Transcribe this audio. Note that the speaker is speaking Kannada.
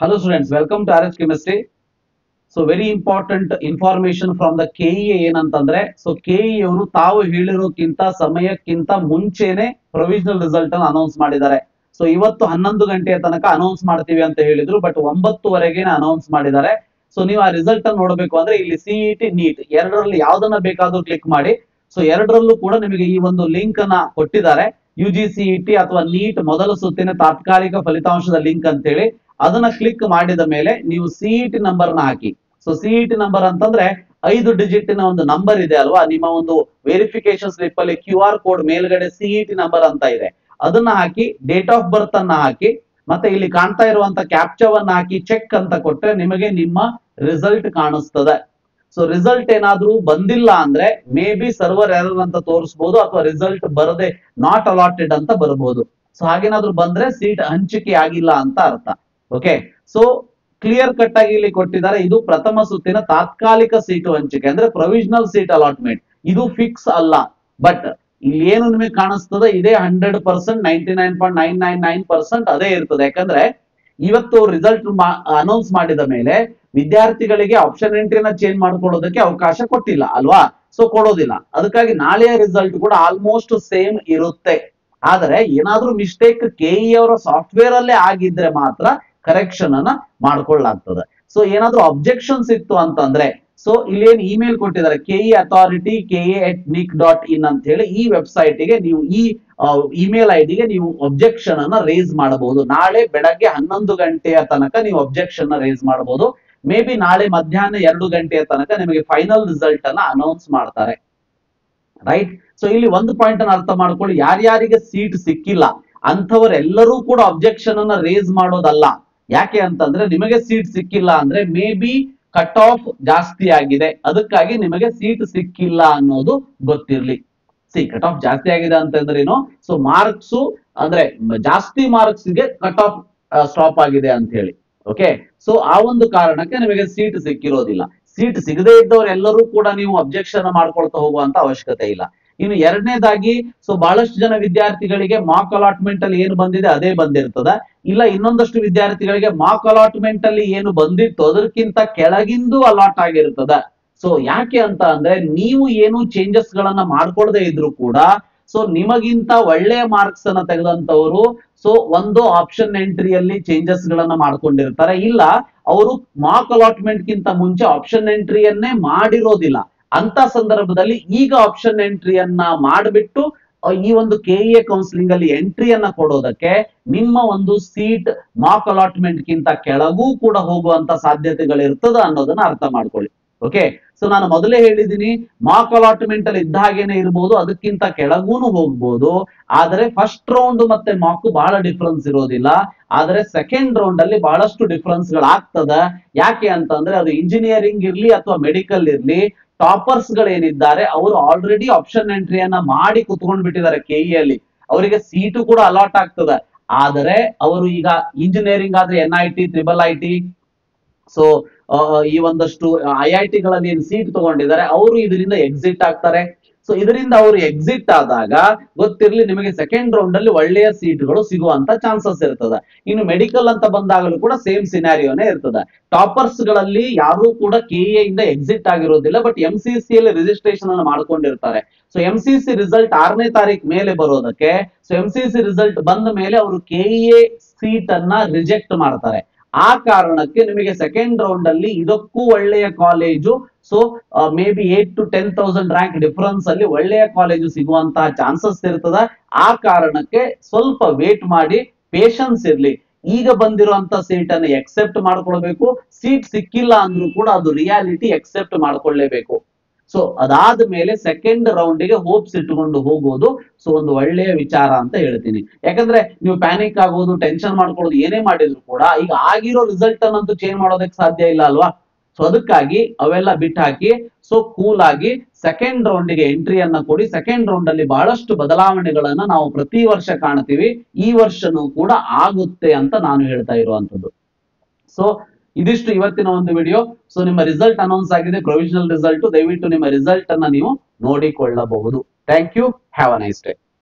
Hello students, welcome to RS Chemistry. So very important information from the KEA ಏನಂತಂದ್ರೆ KEA ಅವರು ತಾವು ಹೇಳಿರೋಕ್ಕಿಂತ ಸಮಯಕ್ಕಿಂತ ಮುಂಚೆನೆ ಪ್ರೊವಿಷನಲ್ ರಿಸಲ್ಟ್ ಅನ್ನು ಅನೌನ್ಸ್ ಮಾಡಿದ್ದಾರೆ. ಇವತ್ತು 11 ಗಂಟೆಯ ತನಕ ಅನೌನ್ಸ್ ಮಾಡ್ತೀವಿ ಅಂತ ಹೇಳಿದ್ರು, ಬಟ್ 9ವರೆಗೆ ಅನೌನ್ಸ್ ಮಾಡಿದ್ದಾರೆ. ನೀವು ಆ ರಿಸಲ್ಟ್ ಅನ್ನು ನೋಡಬೇಕು ಅಂದ್ರೆ ಇಲ್ಲಿ ಸಿಇಟಿ ನೀಟ್ ಎರಡರಲ್ಲಿ ಯಾವ್ದನ್ನ ಬೇಕಾದ್ರೂ ಕ್ಲಿಕ್ ಮಾಡಿ. ಎರಡರಲ್ಲೂ ಕೂಡ ನಿಮಗೆ ಈ ಒಂದು ಲಿಂಕ್ ಅನ್ನ ಕೊಟ್ಟಿದ್ದಾರೆ. UGCET ಅಥವಾ ನೀಟ್ ಮೊದಲ ಸುತ್ತಿನ ತಾತ್ಕಾಲಿಕ ಫಲಿತಾಂಶದ ಲಿಂಕ್ ಅಂತ ಹೇಳಿ ಅದನ್ನ ಕ್ಲಿಕ್ ಮಾಡಿದ ಮೇಲೆ ನೀವು ಸಿಇಟಿ ನಂಬರ್ ನ ಹಾಕಿ. ಸಿಇಟಿ ನಂಬರ್ ಅಂತಂದ್ರೆ 5 ಡಿಜಿಟ್ ನ ಒಂದು ನಂಬರ್ ಇದೆ ಅಲ್ವಾ, ನಿಮ್ಮ ಒಂದು ವೆರಿಫಿಕೇಶನ್ ಸ್ಲಿಪ್ ಅಲ್ಲಿ QR ಕೋಡ್ ಮೇಲ್ಗಡೆ ಸಿಇಟಿ ನಂಬರ್ ಅಂತ ಇದೆ, ಅದನ್ನ ಹಾಕಿ ಡೇಟ್ ಆಫ್ ಬರ್ತ್ ಅನ್ನ ಹಾಕಿ ಮತ್ತೆ ಇಲ್ಲಿ ಕಾಣ್ತಾ ಇರುವಂತ ಕ್ಯಾಪ್ಚಾವನ್ನ ಹಾಕಿ ಚೆಕ್ ಅಂತ ಕೊಟ್ರೆ ನಿಮಗೆ ನಿಮ್ಮ ರಿಸಲ್ಟ್ ಕಾಣಿಸ್ತದೆ. ರಿಸಲ್ಟ್ ಏನಾದ್ರೂ ಬಂದಿಲ್ಲ ಅಂದ್ರೆ ಮೇ ಬಿ ಸರ್ವರ್ ಎರರ್ ಅಂತ ತೋರಿಸಬಹುದು, ಅಥವಾ ರಿಸಲ್ಟ್ ಬರದೆ ನಾಟ್ ಅಲಾಟೆಡ್ ಅಂತ ಬರಬಹುದು. ಹಾಗೇನಾದ್ರೂ ಬಂದ್ರೆ ಸೀಟ್ ಹಂಚಿಕೆ ಆಗಿಲ್ಲ ಅಂತ ಅರ್ಥ. ಓಕೆ, ಕ್ಲಿಯರ್ ಕಟ್ ಆಗಿ ಇಲ್ಲಿ ಕೊಟ್ಟಿದ್ದಾರೆ. ಇದು ಪ್ರಥಮ ಸುತ್ತಿನ ತಾತ್ಕಾಲಿಕ ಸೀಟು ಹಂಚಿಕೆ ಅಂದ್ರೆ ಪ್ರೊವಿಷನಲ್ ಸೀಟ್ ಅಲಾಟ್ಮೆಂಟ್. ಇದು ಫಿಕ್ಸ್ ಅಲ್ಲ, ಬಟ್ ಇಲ್ಲಿ ಏನು ನಿಮಗೆ ಕಾಣಿಸ್ತದೆ ಇದೇ 100%, 99.999% ಅದೇ ಇರ್ತದೆ. ಯಾಕಂದ್ರೆ ಇವತ್ತು ರಿಸಲ್ಟ್ ಅನೌನ್ಸ್ ಮಾಡಿದ ಮೇಲೆ ವಿದ್ಯಾರ್ಥಿಗಳಿಗೆ ಆಪ್ಷನ್ ಎಂಟ್ರಿನ ಚೇಂಜ್ ಮಾಡ್ಕೊಳ್ಳೋದಕ್ಕೆ ಅವಕಾಶ ಕೊಟ್ಟಿಲ್ಲ ಅಲ್ವಾ, ಕೊಡೋದಿಲ್ಲ. ಅದಕ್ಕಾಗಿ ನಾಳೆಯ ರಿಸಲ್ಟ್ ಕೂಡ ಆಲ್ಮೋಸ್ಟ್ ಸೇಮ್ ಇರುತ್ತೆ. ಆದರೆ ಏನಾದ್ರೂ ಮಿಸ್ಟೇಕ್ KE ಅವರ ಸಾಫ್ಟ್ವೇರ್ ಅಲ್ಲೇ ಆಗಿದ್ರೆ ಮಾತ್ರ ಕರೆಕ್ಷನ್ ಅನ್ನ ಮಾಡ್ಕೊಳ್ಳಾಗ್ತದೆ. ಏನಾದ್ರೂ ಅಬ್ಜೆಕ್ಷನ್ಸ್ ಇತ್ತು ಅಂತಂದ್ರೆ ಇಲ್ಲಿ ಏನ್ ಇಮೇಲ್ ಕೊಟ್ಟಿದ್ದಾರೆ KE ಅಥಾರಿಟಿ KE@nic.in ಅಂತ ಹೇಳಿ, ಈ ವೆಬ್ಸೈಟ್ ಗೆ ನೀವು ಈ ಇಮೇಲ್ ಐಡಿಗೆ ನೀವು ಅಬ್ಜೆಕ್ಷನ್ ಅನ್ನ ರೇಸ್ ಮಾಡಬಹುದು. ನಾಳೆ ಬೆಳಗ್ಗೆ 11 ಗಂಟೆಯ ತನಕ ನೀವು ಅಬ್ಜೆಕ್ಷನ್ ನ ರೇಸ್ ಮಾಡಬಹುದು. ಮೇ ಬಿ ನಾಳೆ ಮಧ್ಯಾಹ್ನ 2 ಗಂಟೆಯ ತನಕ ನಿಮಗೆ ಫೈನಲ್ ರಿಸಲ್ಟ್ ಅನ್ನ ಅನೌನ್ಸ್ ಮಾಡ್ತಾರೆ. ರೈಟ್, ಇಲ್ಲಿ ಒಂದು ಪಾಯಿಂಟ್ ಅನ್ನ ಅರ್ಥ ಮಾಡ್ಕೊಳ್ಳಿ, ಯಾರ್ಯಾರಿಗೆ ಸೀಟ್ ಸಿಕ್ಕಿಲ್ಲ ಅಂಥವರೆಲ್ಲರೂ ಕೂಡ ಅಬ್ಜೆಕ್ಷನ್ ಅನ್ನ ರೇಸ್ ಮಾಡೋದಲ್ಲ. ಯಾಕೆ ಅಂತಂದ್ರೆ ನಿಮಗೆ ಸೀಟ್ ಸಿಕ್ಕಿಲ್ಲ ಅಂದ್ರೆ ಮೇ ಬಿ ಕಟ್ ಆಫ್ ಜಾಸ್ತಿ ಆಗಿದೆ, ಅದಕ್ಕಾಗಿ ನಿಮಗೆ ಸೀಟ್ ಸಿಕ್ಕಿಲ್ಲ ಅನ್ನೋದು ಗೊತ್ತಿರ್ಲಿ. ಕಟ್ ಆಫ್ ಜಾಸ್ತಿ ಆಗಿದೆ ಅಂತಂದ್ರೆ ಏನು, ಮಾರ್ಕ್ಸ್ ಅಂದ್ರೆ ಜಾಸ್ತಿ ಮಾರ್ಕ್ಸ್ ಗೆ ಕಟ್ ಆಫ್ ಸ್ಟಾಪ್ ಆಗಿದೆ ಅಂತ ಹೇಳಿ. ಓಕೆ, ಆ ಒಂದು ಕಾರಣಕ್ಕೆ ನಿಮಗೆ ಸೀಟ್ ಸಿಕ್ಕಿರೋದಿಲ್ಲ. ಸೀಟ್ ಸಿಗದೇ ಇದ್ದವರೆಲ್ಲರೂ ಕೂಡ ನೀವು ಅಬ್ಜೆಕ್ಷನ್ ಮಾಡ್ಕೊಳ್ತಾ ಹೋಗುವಂತ ಅವಶ್ಯಕತೆ ಇಲ್ಲ. ಇನ್ನು ಎರಡನೇದಾಗಿ ಬಹಳಷ್ಟು ಜನ ವಿದ್ಯಾರ್ಥಿಗಳಿಗೆ ಮಾಕ್ ಅಲಾಟ್ಮೆಂಟ್ ಅಲ್ಲಿ ಏನು ಬಂದಿದೆ ಅದೇ ಬಂದಿರ್ತದ, ಇಲ್ಲ ಇನ್ನೊಂದಷ್ಟು ವಿದ್ಯಾರ್ಥಿಗಳಿಗೆ ಮಾಕ್ ಅಲಾಟ್ಮೆಂಟ್ ಅಲ್ಲಿ ಏನು ಬಂದಿತ್ತು ಅದಕ್ಕಿಂತ ಕೆಳಗಿಂದು ಅಲಾಟ್ ಆಗಿರ್ತದ. ಯಾಕೆ ಅಂತ ಅಂದ್ರೆ ನೀವು ಏನು ಚೇಂಜಸ್ ಗಳನ್ನ ಮಾಡ್ಕೊಡದೆ ಇದ್ರು ಕೂಡ ನಿಮಗಿಂತ ಒಳ್ಳೆಯ ಮಾರ್ಕ್ಸ್ ಅನ್ನ ತೆಗೆದಂತವರು ಒಂದು ಆಪ್ಷನ್ ಎಂಟ್ರಿಯಲ್ಲಿ ಚೇಂಜಸ್ ಗಳನ್ನ ಮಾಡ್ಕೊಂಡಿರ್ತಾರೆ, ಇಲ್ಲ ಅವರು ಮಾಕ್ ಅಲಾಟ್ಮೆಂಟ್ ಗಿಂತ ಮುಂಚೆ ಆಪ್ಷನ್ ಎಂಟ್ರಿಯನ್ನೇ ಮಾಡಿರೋದಿಲ್ಲ. ಅಂತ ಸಂದರ್ಭದಲ್ಲಿ ಈಗ ಆಪ್ಷನ್ ಎಂಟ್ರಿಯನ್ನ ಮಾಡಿಬಿಟ್ಟು ಈ ಒಂದು KEA ಕೌನ್ಸಿಲಿಂಗ್ ಅಲ್ಲಿ ಎಂಟ್ರಿಯನ್ನ ಕೊಡೋದಕ್ಕೆ ನಿಮ್ಮ ಒಂದು ಸೀಟ್ ಮಾಕ್ ಅಲಾಟ್ಮೆಂಟ್ ಗಿಂತ ಕೆಳಗೂ ಕೂಡ ಹೋಗುವಂತ ಸಾಧ್ಯತೆಗಳಿರ್ತದ ಅನ್ನೋದನ್ನ ಅರ್ಥ ಮಾಡ್ಕೊಳ್ಳಿ. ಓಕೆ, ನಾನು ಮೊದಲೇ ಹೇಳಿದ್ದೀನಿ, ಮಾಕ್ ಅಲಾಟ್ಮೆಂಟ್ ಅಲ್ಲಿ ಇದ್ದ ಹಾಗೇನೆ ಇರಬಹುದು, ಅದಕ್ಕಿಂತ ಕೆಳಗೂನು ಹೋಗ್ಬೋದು. ಆದ್ರೆ ಫಸ್ಟ್ ರೌಂಡ್ ಮತ್ತೆ ಮಾಕ್ ಬಹಳ ಡಿಫ್ರೆನ್ಸ್ ಇರೋದಿಲ್ಲ, ಆದ್ರೆ ಸೆಕೆಂಡ್ ರೌಂಡ್ ಅಲ್ಲಿ ಬಹಳಷ್ಟು ಡಿಫ್ರೆನ್ಸ್ ಗಳಾಗ್ತದ. ಯಾಕೆ ಅಂತಂದ್ರೆ ಅದು ಇಂಜಿನಿಯರಿಂಗ್ ಇರ್ಲಿ ಅಥವಾ ಮೆಡಿಕಲ್ ಇರ್ಲಿ, ಟಾಪರ್ಸ್ ಗಳೇನಿದ್ದಾರೆ ಅವರು ಆಲ್ರೆಡಿ ಆಪ್ಷನ್ ಎಂಟ್ರಿಯನ್ನ ಮಾಡಿ ಕುತ್ಕೊಂಡ್ ಬಿಟ್ಟಿದ್ದಾರೆ KE ಅಲ್ಲಿ, ಅವರಿಗೆ ಸೀಟು ಕೂಡ ಅಲಾಟ್ ಆಗ್ತದೆ. ಆದರೆ ಅವರು ಈಗ ಇಂಜಿನಿಯರಿಂಗ್ ಆದ್ರೆ NIT, IIIT, ಈ ಒಂದಷ್ಟು IIT ಗಳಲ್ಲಿ ಏನು ಸೀಟ್ ತಗೊಂಡಿದ್ದಾರೆ ಅವರು ಇದರಿಂದ ಎಕ್ಸಿಟ್ ಆಗ್ತಾರೆ. ಇದರಿಂದ ಅವರು ಎಕ್ಸಿಟ್ ಆದಾಗ ಗೊತ್ತಿರ್ಲಿ ನಿಮಗೆ ಸೆಕೆಂಡ್ ರೌಂಡ್ ಅಲ್ಲಿ ಒಳ್ಳೆಯ ಸೀಟ್ಗಳು ಸಿಗುವಂತ ಚಾನ್ಸಸ್ ಇರ್ತದೆ. ಇನ್ನು ಮೆಡಿಕಲ್ ಅಂತ ಬಂದಾಗಲೂ ಕೂಡ ಸೇಮ್ ಸಿನಾರಿಯೋನೇ ಇರ್ತದೆ. ಟಾಪರ್ಸ್ ಗಳಲ್ಲಿ ಯಾರು ಕೂಡ KEA ಇಂದ ಎಕ್ಸಿಟ್ ಆಗಿರೋದಿಲ್ಲ, ಬಟ್ MCC ಅಲ್ಲಿ ರಿಜಿಸ್ಟ್ರೇಷನ್ ಅನ್ನು ಮಾಡ್ಕೊಂಡಿರ್ತಾರೆ. MCC ರಿಸಲ್ಟ್ 6ನೇ ತಾರೀಕು ಮೇಲೆ ಬರೋದಕ್ಕೆ, MCC ರಿಸಲ್ಟ್ ಬಂದ ಮೇಲೆ ಅವರು KEA ಸೀಟ್ ಅನ್ನ ರಿಜೆಕ್ಟ್ ಮಾಡ್ತಾರೆ. ಆ ಕಾರಣಕ್ಕೆ ನಿಮಗೆ ಸೆಕೆಂಡ್ ರೌಂಡ್ ಅಲ್ಲಿ ಇದಕ್ಕೂ ಒಳ್ಳೆಯ college, may be 8 to 10,000 rank difference ಅಲ್ಲಿ ಒಳ್ಳೆಯ ಕಾಲೇಜು ಸಿಗುವಂತಹ ಚಾನ್ಸಸ್ ಇರ್ತದ. ಆ ಕಾರಣಕ್ಕೆ ಸ್ವಲ್ಪ ವೇಟ್ ಮಾಡಿ, ಪೇಷನ್ಸ್ ಇರ್ಲಿ. ಈಗ ಬಂದಿರುವಂತ ಸೀಟ್ ಅನ್ನು ಎಕ್ಸೆಪ್ಟ್ ಮಾಡ್ಕೊಳ್ಬೇಕು. ಸೀಟ್ ಸಿಕ್ಕಿಲ್ಲ ಅಂದ್ರೂ ಕೂಡ ಅದು ರಿಯಾಲಿಟಿ, ಎಕ್ಸೆಪ್ಟ್ ಮಾಡ್ಕೊಳ್ಳೇಬೇಕು. ಅದಾದ ಮೇಲೆ ಸೆಕೆಂಡ್ ರೌಂಡಿಗೆ ಹೋಪ್ಸ್ ಇಟ್ಟುಕೊಂಡು ಹೋಗೋದು ಒಂದು ಒಳ್ಳೆಯ ವಿಚಾರ ಅಂತ ಹೇಳ್ತೀನಿ. ಯಾಕಂದ್ರೆ ನೀವು ಪ್ಯಾನಿಕ್ ಆಗೋದು, ಟೆನ್ಷನ್ ಮಾಡ್ಕೊಳ್ಳೋದು ಏನೇ ಮಾಡಿದ್ರು ಕೂಡ ಈಗ ಆಗಿರೋ ರಿಸಲ್ಟ್ ಅನ್ನಂತೂ ಚೇಂಜ್ ಮಾಡೋದಕ್ಕೆ ಸಾಧ್ಯ ಇಲ್ಲ ಅಲ್ವಾ. ಅದಕ್ಕಾಗಿ ಅವೆಲ್ಲ ಬಿಟ್ಟು ಹಾಕಿ ಕೂಲ್ ಆಗಿ ಸೆಕೆಂಡ್ ರೌಂಡಿಗೆ ಎಂಟ್ರಿಯನ್ನ ಕೊಡಿ. ಸೆಕೆಂಡ್ ರೌಂಡ್ ಅಲ್ಲಿ ಬಹಳಷ್ಟು ಬದಲಾವಣೆಗಳನ್ನ ನಾವು ಪ್ರತಿ ವರ್ಷ ಕಾಣ್ತೀವಿ, ಈ ವರ್ಷನೂ ಕೂಡ ಆಗುತ್ತೆ ಅಂತ ನಾನು ಹೇಳ್ತಾ ಇರುವಂತದ್ದು. ಇದಿಷ್ಟು ಇವತ್ತಿನ ಒಂದು ವಿಡಿಯೋ. ನಿಮ್ಮ ರಿಸಲ್ಟ್ ಅನೌನ್ಸ್ ಆಗಿದೆ, ಪ್ರೊವಿಷನಲ್ ರಿಸಲ್ಟ್. ದಯವಿಟ್ಟು ನಿಮ್ಮ ರಿಸಲ್ಟ್ ಅನ್ನ ನೀವು ನೋಡಿಕೊಳ್ಳಬಹುದು. Thank you, have a nice day.